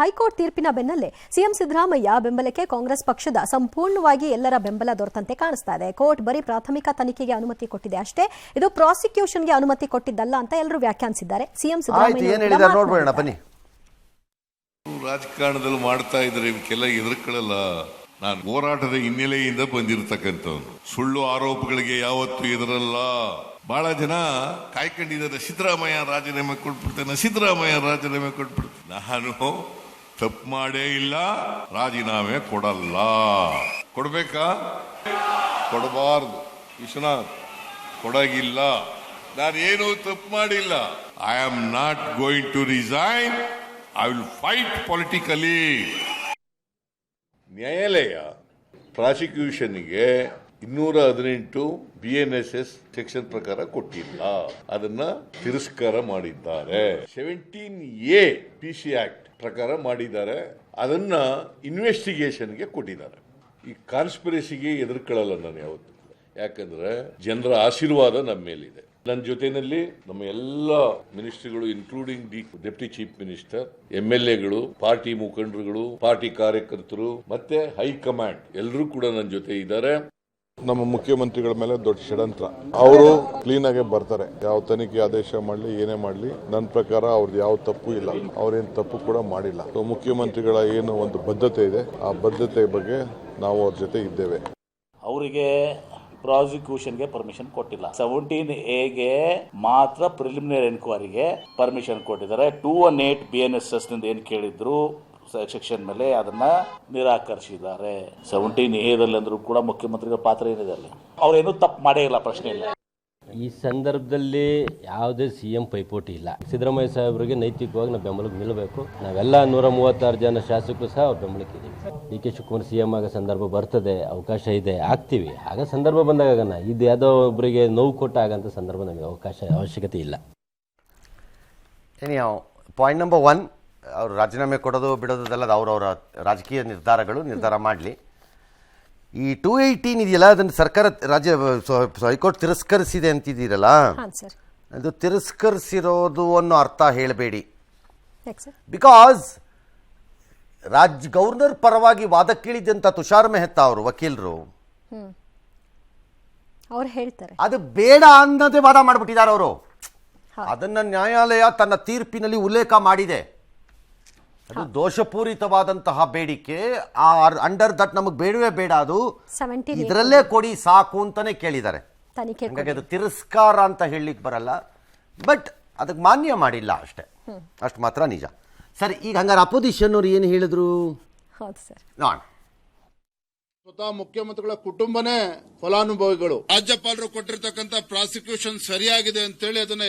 High court ತೀರ್ಪಿನ ಬೆನ್ನಲ್ಲೇ CM Siddaramaiah ಬೆಂಬಲಕ್ಕೆ ಕಾಂಗ್ರೆಸ್ ಪಕ್ಷದ ಸಂಪೂರ್ಣವಾಗಿ ಎಲ್ಲರ ಬೆಂಬಲ ದೊರೆತಂತೆ ಕಾಣಿಸ್ತಾ ಇದೆ. ಕೋರ್ಟ್ ಬರೀ ಪ್ರಾಥಮಿಕ ತನಿಖೆಗೆ ಅನುಮತಿ ಕೊಟ್ಟಿದೆ ಅಷ್ಟೇ, ಇದು ಪ್ರಾಸಿಕ್ಯೂಷನ್ಗೆ ಅನುಮತಿ ಕೊಟ್ಟಿದ್ದಲ್ಲ ಅಂತ ಎಲ್ಲರೂ ವ್ಯಾಖ್ಯಾನಿಸಿದ್ದಾರೆ. ಸಿಎಂ ಸಿದ್ದರಾಮಯ್ಯ ರಾಜಕಾರಣದಲ್ಲಿ ಮಾಡ್ತಾ ಇದ್ರೆ ಇವಕ್ಕೆಲ್ಲ ಎದುರುಕೊಳ್ಳಲ್ಲ. ನಾನು ಹೋರಾಟದ ಹಿನ್ನೆಲೆಯಿಂದ ಬಂದಿರತಕ್ಕಂಥವ್ನು, ಸುಳ್ಳು ಆರೋಪಗಳಿಗೆ ಯಾವತ್ತೂ ಎದುರಲ್ಲ. ಬಹಳ ಜನ ಕಾಯ್ಕೊಂಡಿದ್ದಾರೆ, ಸಿದ್ದರಾಮಯ್ಯ ರಾಜೀನಾಮೆ ಕೊಟ್ಬಿಡ್ತೇನೆ, ಸಿದ್ದರಾಮಯ್ಯ ರಾಜೀನಾಮೆ ಕೊಟ್ಬಿಡ್ತೇನೆ. ನಾನು ತಪ್ಪು ಮಾಡೇ ಇಲ್ಲ, ರಾಜೀನಾಮೆ ಕೊಡಲ್ಲ. ಕೊಡ್ಬೇಕಾ? ಕೊಡಬಾರ್ದು. ವಿಶ್ವನಾಥ್, ಕೊಡಗಿಲ್ಲ. ನಾನೇನು ತಪ್ಪು ಮಾಡಿಲ್ಲ. I am not going to resign. I will fight politically. ನ್ಯಾಯಾಲಯ ಪ್ರಾಸಿಕ್ಯೂಷನ್ಗೆ 218 BNSS ಸೆಕ್ಷನ್ ಪ್ರಕಾರ ಕೊಟ್ಟಿಲ್ಲ, ಅದನ್ನ ತಿರಸ್ಕಾರ ಮಾಡಿದ್ದಾರೆ. 17A PC ಆಕ್ಟ್ ಪ್ರಕಾರ ಮಾಡಿದ್ದಾರೆ, ಅದನ್ನ ಇನ್ವೆಸ್ಟಿಗೇಷನ್ಗೆ ಕೊಟ್ಟಿದ್ದಾರೆ. ಈ ಕಾನ್ಸ್ಪಿರಸಿಗೆ ಎದುರ್ಕೊಳ್ಳಲ್ಲ ನಾನು ಯಾವತ್ತೂ, ಯಾಕಂದ್ರೆ ಜನರ ಆಶೀರ್ವಾದ ನಮ್ಮ ಮೇಲಿದೆ. ನನ್ನ ಜೊತೆನಲ್ಲಿ ನಮ್ಮ ಎಲ್ಲ ಮಿನಿಸ್ಟ್ರಿಗಳು, including the deputy chief minister, MLAಗಳು, ಪಾರ್ಟಿ ಮುಖಂಡರುಗಳು, ಪಾರ್ಟಿ ಕಾರ್ಯಕರ್ತರು ಮತ್ತೆ ಹೈಕಮಾಂಡ್ ಎಲ್ಲರೂ ಕೂಡ ನನ್ನ ಜೊತೆ ಇದ್ದಾರೆ. ನಮ್ಮ ಮುಖ್ಯಮಂತ್ರಿಗಳ ಮೇಲೆ ದೊಡ್ಡ ಷಡ್ಯಂತ್ರ. ಅವರು ಕ್ಲೀನ್ ಆಗಿ ಬರ್ತಾರೆ, ಯಾವ ತನಿಖೆ ಆದೇಶ ಮಾಡಲಿ ಏನೇ ಮಾಡಲಿ, ನನ್ನ ಪ್ರಕಾರ ಅವ್ರದ್ದು ಯಾವ ತಪ್ಪು ಇಲ್ಲ, ಅವ್ರೇನು ತಪ್ಪು ಕೂಡ ಮಾಡಿಲ್ಲ. ಮುಖ್ಯಮಂತ್ರಿಗಳ ಏನು ಒಂದು ಬದ್ಧತೆ ಇದೆ, ಆ ಬದ್ಧತೆ ಬಗ್ಗೆ ನಾವು ಅವ್ರ ಜೊತೆ ಇದ್ದೇವೆ. ಅವರಿಗೆ ಪ್ರಾಸಿಕ್ಯೂಷನ್ಗೆ ಪರ್ಮಿಷನ್ ಕೊಟ್ಟಿಲ್ಲ. 17A ಮಾತ್ರ ಪ್ರಿಲಿಮಿನರಿ ಎನ್ಕ್ವೈರಿಗೆ ಪರ್ಮಿಷನ್ ಕೊಟ್ಟಿದ್ದಾರೆ. 218 BNSS ನಿಂದ ಏನ್ ಕೇಳಿದ್ರು ಸೆಕ್ಷನ್ ಮೇಲೆ ಅದನ್ನ ನಿರಾಕರಿಸಿದ್ದಾರೆ. 17A ಅಂದ್ರೂ ಕೂಡ ಮುಖ್ಯಮಂತ್ರಿಗಳ ಪಾತ್ರ ಏನಿದೆ ಅಲ್ಲಿ, ಅವ್ರೇನು ತಪ್ಪು ಮಾಡೇ ಇಲ್ಲ, ಪ್ರಶ್ನೆ ಇಲ್ಲ. ಈ ಸಂದರ್ಭದಲ್ಲಿ ಯಾವುದೇ CM ಪೈಪೋಟಿ ಇಲ್ಲ. ಸಿದ್ದರಾಮಯ್ಯ ಸಾಹೇಬರಿಗೆ ನೈತಿಕವಾಗಿ ನಾವು ಬೆಂಬಲಕ್ಕೆ ನಿಲ್ಲಬೇಕು. ನಾವೆಲ್ಲ 136 ಜನ ಶಾಸಕರು ಸಹ ಅವ್ರ ಬೆಂಬಲಕ್ಕಿದ್ದೀವಿ. DK ಶಿವಕುಮಾರ್ CM ಆಗೋ ಸಂದರ್ಭ ಬರ್ತದೆ, ಅವಕಾಶ ಇದೆ, ಆಗ್ತೀವಿ. ಆಗ ಸಂದರ್ಭ ಬಂದಾಗ ಇದು ಯಾವುದೋ ಒಬ್ಬರಿಗೆ ನೋವು ಕೊಟ್ಟಾಗಂತ ಸಂದರ್ಭ ನಮಗೆ ಅವಶ್ಯಕತೆ ಇಲ್ಲ. ಪಾಯಿಂಟ್ ನಂಬರ್ 1, ಅವ್ರು ರಾಜೀನಾಮೆ ಕೊಡೋದು ಬಿಡೋದಲ್ಲ, ಅವ್ರವರ ರಾಜಕೀಯ ನಿರ್ಧಾರ ಮಾಡಲಿ. ಈ 218 ಇದೆಯಲ್ಲ, ಅದನ್ನು ಸರ್ಕಾರ ಹೈಕೋರ್ಟ್ ತಿರಸ್ಕರಿಸಿದೆ ಅಂತಿದ್ದೀರಲ್ಲ, ಅದು ತಿರಸ್ಕರಿಸಿರೋದು ಅನ್ನೋ ಅರ್ಥ ಹೇಳಬೇಡಿ. ಬಿಕಾಸ್ ಗವರ್ನರ್ ಪರವಾಗಿ ವಾದ ಕೇಳಿದ್ದಂತ ತುಷಾರ್ ಮೆಹ್ತಾ ಅವರು ವಕೀಲರು ಅವ್ರು ಹೇಳ್ತಾರೆ ಅದು ಬೇಡ ಅನ್ನೋದೇ ವಾದ ಮಾಡಿಬಿಟ್ಟಿದ್ದಾರೆ ಅವರು. ಅದನ್ನ ನ್ಯಾಯಾಲಯ ತನ್ನ ತೀರ್ಪಿನಲ್ಲಿ ಉಲ್ಲೇಖ ಮಾಡಿದೆ. ಅದು ದೋಷಪೂರಿತವಾದಂತಹ ಬೇಡಿಕೆ, ಅಂಡರ್ ದಟ್ ನಮಗೆ ಬೇಡವೇ ಬೇಡ, ಅದು ಇದರಲ್ಲೇ ಕೊಡಿ ಸಾಕು ಅಂತಾನೆ ಕೇಳಿದ್ದಾರೆ. ಹಾಗಾಗಿ ಅದು ತಿರಸ್ಕಾರ ಅಂತ ಹೇಳಲಿಕ್ಕೆ ಬರಲ್ಲ, ಬಟ್ ಅದಕ್ಕೆ ಮಾನ್ಯ ಮಾಡಿಲ್ಲ ಅಷ್ಟೇ, ಅಷ್ಟು ಮಾತ್ರ ನಿಜ. ಸರಿ, ಈಗ ಹಂಗಾರೆ ಅಪೋಸಿಷನ್ ಅವ್ರು ಏನು ಹೇಳಿದ್ರು ನೋಡಿ. ಸ್ವತಃ ಮುಖ್ಯಮಂತ್ರಿಗಳ ಕುಟುಂಬನೇ ಫಲಾನುಭವಿಗಳು. ರಾಜ್ಯಪಾಲರು ಕೊಟ್ಟಿರ್ತಕ್ಕಂಥ ಪ್ರಾಸಿಕ್ಯೂಷನ್ ಸರಿಯಾಗಿದೆ ಅಂತೇಳಿ ಅದನ್ನ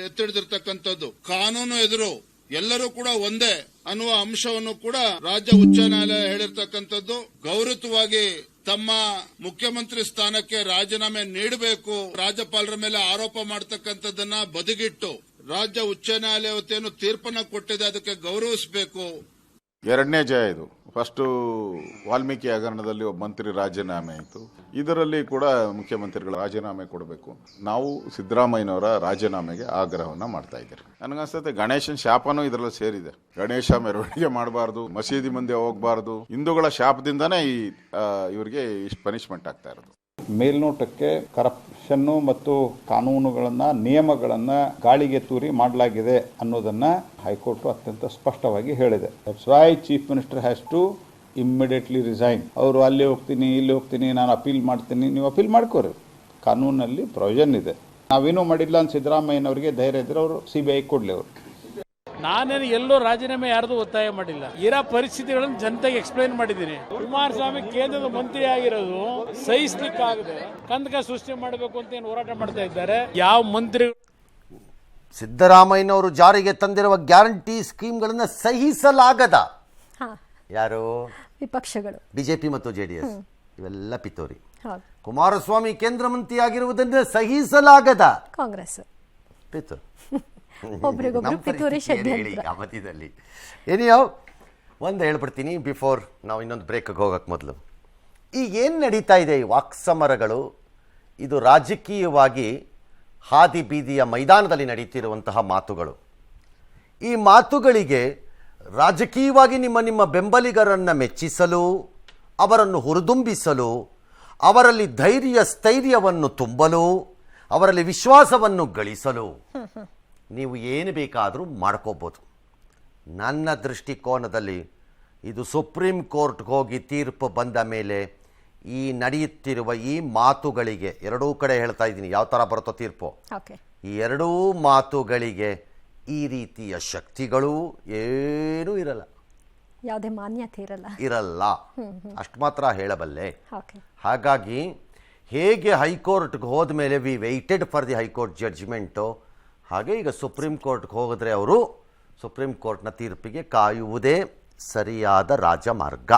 ಎತ್ತಿಡಿದಿರ್ತಕ್ಕಂಥದ್ದು. ಕಾನೂನು ಎದುರು ಎಲ್ಲರೂ ಕೂಡ ಒಂದೇ ಅನ್ನುವ ಅಂಶವನ್ನು ಕೂಡ ರಾಜ್ಯ ಉಚ್ಚ ನ್ಯಾಯಾಲಯ ಹೇಳಿರ್ತಕ್ಕಂಥದ್ದು. ಗೌರವವಾಗಿ ತಮ್ಮ ಮುಖ್ಯಮಂತ್ರಿ ಸ್ಥಾನಕ್ಕೆ ರಾಜೀನಾಮೆ ನೀಡಬೇಕು, ರಾಜ್ಯಪಾಲರ ಮೇಲೆ ಆರೋಪ ಮಾಡತಕ್ಕಂಥದ್ದನ್ನ ಬದಿಗಿಟ್ಟು ರಾಜ್ಯ ಉಚ್ಚ ನ್ಯಾಯಾಲಯ ತೀರ್ಪನ್ನ ಕೊಟ್ಟಿದೆ, ಅದಕ್ಕೆ ಗೌರವಿಸಬೇಕು. ಎರಡನೇ ಜಯ ಇದು. ಫಸ್ಟ್ ವಾಲ್ಮೀಕಿ ಹಗರಣದಲ್ಲಿ ಒಬ್ಬ ಮಂತ್ರಿ ರಾಜೀನಾಮೆ ಆಯಿತು, ಇದರಲ್ಲಿ ಕೂಡ ಮುಖ್ಯಮಂತ್ರಿಗಳು ರಾಜೀನಾಮೆ ಕೊಡಬೇಕು. ನಾವು ಸಿದ್ದರಾಮಯ್ಯನವರ ರಾಜೀನಾಮೆಗೆ ಆಗ್ರಹವನ್ನ ಮಾಡ್ತಾ ಇದ್ದೀರಿ. ನನಗನ್ಸುತ್ತೆ ಗಣೇಶನ್ ಶಾಪನೂ ಇದರಲ್ಲಿ ಸೇರಿದೆ. ಗಣೇಶ ಮೆರವಣಿಗೆ ಮಾಡಬಾರ್ದು, ಮಸೀದಿ ಮುಂದೆ ಹೋಗಬಾರ್ದು, ಹಿಂದೂಗಳ ಶಾಪದಿಂದಾನೇ ಇವರಿಗೆ ಇಷ್ಟು ಪನಿಷ್ಮೆಂಟ್ ಆಗ್ತಾ ಇರೋದು. ಮೇಲ್ನೋಟಕ್ಕೆ ಕರಪ್ಷನ್ನು ಮತ್ತು ಕಾನೂನುಗಳನ್ನ, ನಿಯಮಗಳನ್ನ ಗಾಳಿಗೆ ತೂರಿ ಮಾಡಲಾಗಿದೆ ಅನ್ನೋದನ್ನ ಹೈಕೋರ್ಟ್ ಅತ್ಯಂತ ಸ್ಪಷ್ಟವಾಗಿ ಹೇಳಿದೆ. That's why chief minister has to immediately resign. ಅವರು ಅಲ್ಲಿ ಹೋಗ್ತೀನಿ, ಇಲ್ಲಿ ಹೋಗ್ತೀನಿ, ನಾನು ಅಪೀಲ್ ಮಾಡ್ತೀನಿ, ನೀವು ಅಪೀಲ್ ಮಾಡ್ಕೋರಿ, ಕಾನೂನಲ್ಲಿ ಪ್ರೊವಿಷನ್ ಇದೆ. ನಾವೇನೂ ಮಾಡಿಲ್ಲ ಅಂತ ಸಿದ್ದರಾಮಯ್ಯನವರಿಗೆ ಧೈರ್ಯ ಇದ್ರೆ ಅವರು CBI ಕೊಡ್ಲಿ. ಅವರು ನಾನೇನು ಎಲ್ಲೋ ರಾಜೀನಾಮೆ ಯಾರ್ದು ಒತ್ತಾಯ ಮಾಡಿಲ್ಲ. ಇರೋ ಪರಿಸ್ಥಿತಿಗಳನ್ನು ಜನತೆಗೆ ಎಕ್ಸ್ಪ್ಲೈನ್ ಮಾಡಿದ್ದೀನಿ. ಕುಮಾರಸ್ವಾಮಿ ಕೇಂದ್ರದ ಮಂತ್ರಿ ಆಗಿರೋದು ಸಹಿಸ್ಲಿಕ್ಕಾಗದೆ ಕಂದಕ ಸೃಷ್ಟಿ ಮಾಡಬೇಕು ಅಂತ ಏನು ಹೋರಾಟ ಮಾಡ್ತಾ ಇದ್ದಾರೆ. ಯಾವ ಮಂತ್ರಿ ಸಿದ್ದರಾಮಯ್ಯನವರು ಜಾರಿಗೆ ತಂದಿರುವ ಗ್ಯಾರಂಟಿ ಸ್ಕೀಮ್ಗಳನ್ನ ಸಹಿಸಲಾಗದ ಯಾರು? ವಿಪಕ್ಷಗಳು, BJP ಮತ್ತು JDS, ಇವೆಲ್ಲ ಪಿತೋರಿ. ಕುಮಾರಸ್ವಾಮಿ ಕೇಂದ್ರ ಮಂತ್ರಿ ಆಗಿರುವುದನ್ನ ಸಹಿಸಲಾಗದ ಕಾಂಗ್ರೆಸ್ ಪಿತೂರಿ. ಮಧ್ಯದಲ್ಲಿ ಏನಿಯೋ ಒಂದು ಹೇಳ್ಬಿಡ್ತೀನಿ ಬಿಫೋರ್ ನಾವು ಇನ್ನೊಂದು ಬ್ರೇಕ್ಗೆ ಹೋಗಕ್ಕೆ ಮೊದಲು. ಈಗ ಏನು ನಡೀತಾ ಇದೆ ಈ ವಾಕ್ಸಮರಗಳು, ಇದು ರಾಜಕೀಯವಾಗಿ ಹಾದಿ ಬೀದಿಯ ಮೈದಾನದಲ್ಲಿ ನಡೀತಿರುವಂತಹ ಮಾತುಗಳು. ಈ ಮಾತುಗಳಿಗೆ ರಾಜಕೀಯವಾಗಿ ನಿಮ್ಮ ಬೆಂಬಲಿಗರನ್ನು ಮೆಚ್ಚಿಸಲು, ಅವರನ್ನು ಹುರಿದುಂಬಿಸಲು, ಅವರಲ್ಲಿ ಧೈರ್ಯ ಸ್ಥೈರ್ಯವನ್ನು ತುಂಬಲು, ಅವರಲ್ಲಿ ವಿಶ್ವಾಸವನ್ನು ಗಳಿಸಲು ನೀವು ಏನು ಬೇಕಾದರೂ ಮಾಡ್ಕೋಬೋದು. ನನ್ನ ದೃಷ್ಟಿಕೋನದಲ್ಲಿ ಇದು ಸುಪ್ರೀಂ ಕೋರ್ಟ್ಗೆ ಹೋಗಿ ತೀರ್ಪು ಬಂದ ಮೇಲೆ ಈ ನಡೆಯುತ್ತಿರುವ ಈ ಮಾತುಗಳಿಗೆ, ಎರಡೂ ಕಡೆ ಹೇಳ್ತಾ ಇದ್ದೀನಿ ಯಾವ ಥರ ಬರುತ್ತೋ ತೀರ್ಪು, ಈ ಎರಡೂ ಮಾತುಗಳಿಗೆ ಈ ರೀತಿಯ ಶಕ್ತಿಗಳು ಏನೂ ಇರಲ್ಲ, ಯಾವುದೇ ಮಾನ್ಯತೆ ಇರಲ್ಲ. ಅಷ್ಟು ಮಾತ್ರ ಹೇಳಬಲ್ಲೆ. ಹಾಗಾಗಿ ಹೇಗೆ ಹೈಕೋರ್ಟ್ಗೆ ಹೋದ ಮೇಲೆ we waited for the high court judgement, ಹಾಗೆ ಈಗ ಸುಪ್ರೀಂ ಕೋರ್ಟ್ಗೆ ಹೋಗಿದ್ರೆ ಅವರು ಸುಪ್ರೀಂ ಕೋರ್ಟ್ನ ತೀರ್ಪಿಗೆ ಕಾಯುವುದೇ ಸರಿಯಾದ ರಾಜಮಾರ್ಗ.